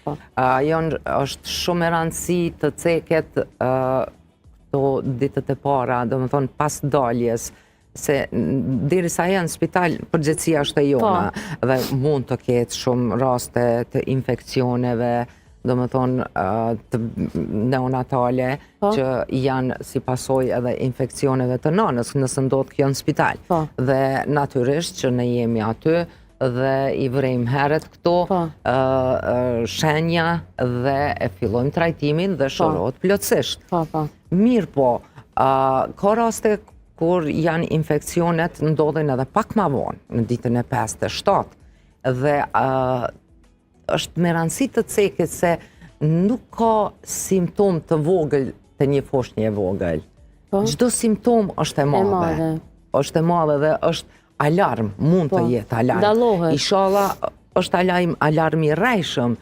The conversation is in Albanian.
Është shumë e rëndësi të ceket këto ditët e para, do më thonë pas daljes, se diri sa janë spital, përgjithësia është e jona, dhe mund të ketë shumë raste të infekcioneve, do më thonë të neonatale, që janë si pasoj edhe infekcioneve të nanës, nësë ndodhë kjo në spital. Dhe natyrisht që ne jemi aty, dhe i vrejmë heret këto shenja dhe e fillojmë trajtimin dhe shërot plotësisht. Mirë po, ka raste kur janë infekcionet ndodhen edhe pak ma vonë, në ditën e 5 të 7, dhe është me rëndësi të cekit se nuk ka simptom të vogël të një foshnje e vogël. Çdo simptom është e madhe. Është e madhe dhe është alarm, mund të jetë alarm. Inshallah është alarm i rrejshëm,